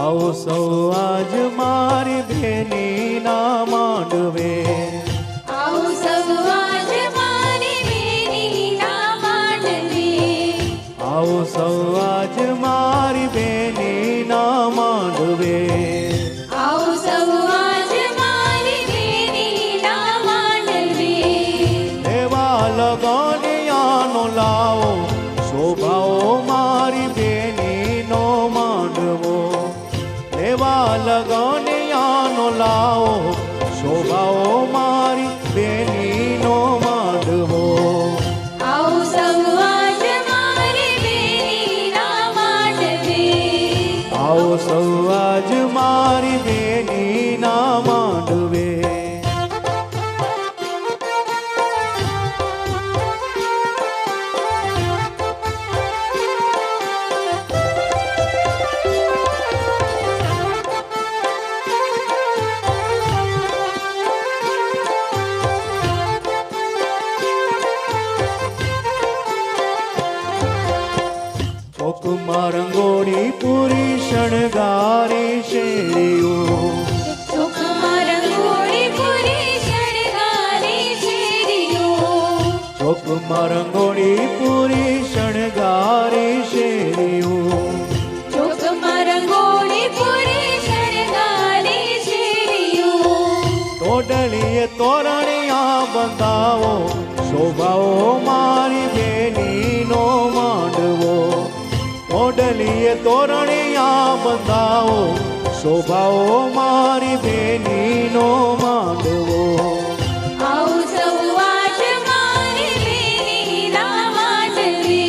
આવો સૌ આજ મારી બેની ના માંડવે, આવો સૌ આજ મારી બેની ના માંડવે, આવો સૌ આજ મારી બેની ના માંડવે, આવો સૌ આજ મારી બેની ના માંડવે, એવા લગનિયાનો લાવો શોભાઓ મારી બેની નો માંડવો, એવા લગનિયાનો લાવો શોભાઓ મારી બેની નો માંડવો, આવો સૌ આજ મારી બેની ના માંડવે, આવો સૌ આજ મારી બેની ના માંડવે. ચોકમાં રંગોળી પૂરી શણગારી શેરીઓ, ચોકમાં રંગોળી પૂરી શણગારી શેરીઓ, ચોકમાં રંગોળી પૂરી શણગારી શેરીઓ, ચોકમાં રંગોળી પૂરી શણગારી શેરીઓ, ટોડલીએ તોરણિયા બંધાવો શોભાઓ મારી બેની નો માંડવો, ટોડલીએ તોરણિયા બંધાવો શોભાઓ મારી બેની નો માંડવો, આવો સૌ આજ મારી બેની ના માંડવે,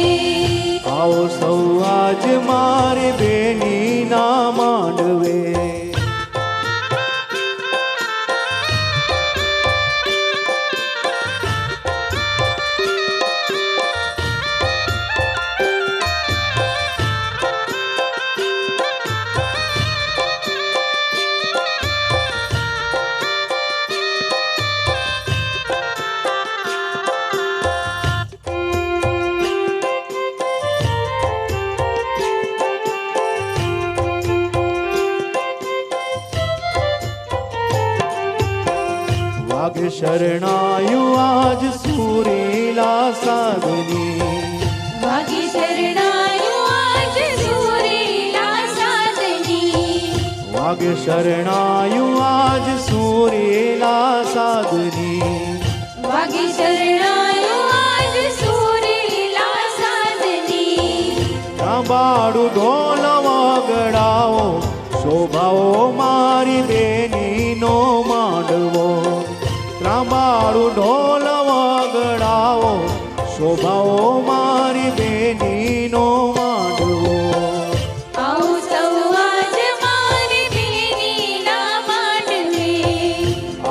આવો સૌ આજ મારી બેની ના માંડવે. વાઘ શરણાયું આજ સુરીલા સાધની, વાઘી શરણાયું આજ સુરીલા સાધની, વાઘ શરણાયું આજ સુરીલા સાધની, વાઘી શરણાયું આજ સુરીલા સાધની, સાંભાળું ઢોલ વગડાવો શોભાઓ મારી બેની નો માંડવો, ત્રાંબાળું ઢોલ વગડાવો શોભાઓ મારી બેની નો માંડવો, આવો સૌ આજ મારી બેની ના માંડવે,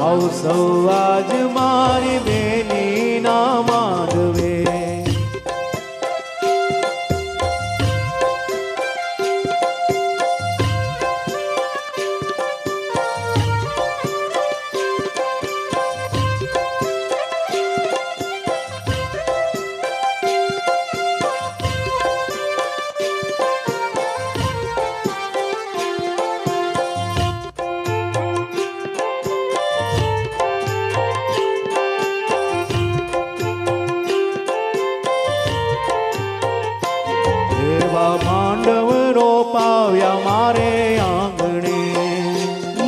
આવો સૌ આજ મારી બેની ના માંડવે. એવા માંડવ રોપાવ્યા મારે આંગણે,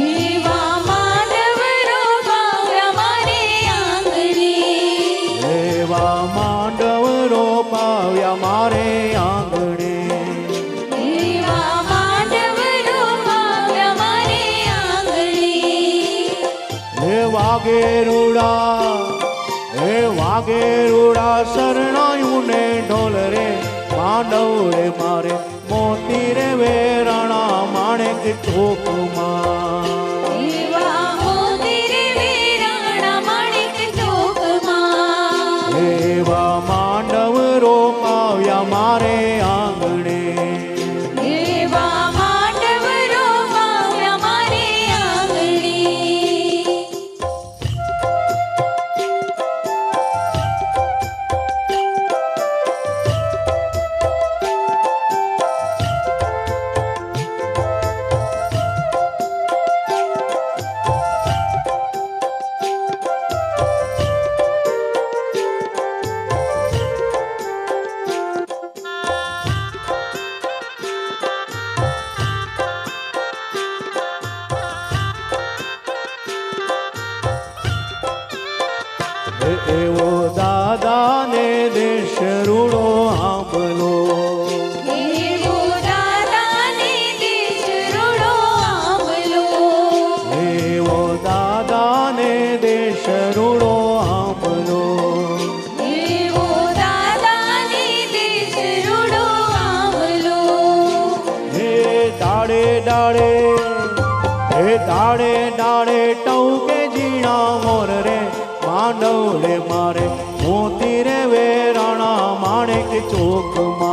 એવા માંડવ રોપાવ્યા મારે આંગણે, એવા માંડવ રોપાવ્યા મારે આંગણે, એવા માંડવ રોપાવ્યા મારે આંગણે, હે વાઘેરુડા શરણાયું ને ઢોલ રે માંડવ રે મારે મોતી રે વેરાણા માણેક ચોકમાં, એવા મોતી રે વેરાણા માણેક ચોકમાં, એવા માંડવ રોપાવ્યા મારે આંગણે, એવા માંડવ રોપાવ્યા મારે આંગણે, એવો દાદાને દેશ રૂડો આંબલો એવો દાદાને દેશ રૂડો આંબલો એવો દાદાને દેશ રૂડો આંબલો એવો દાદાને દેશ રૂડો આંબલો હે ડાળે ડાળે હે ડાળે ડાળે ટૌકે ઝીણા મોર રે માંડવલે મારે મોતી રે વેરાણા માણેક ચોકમાં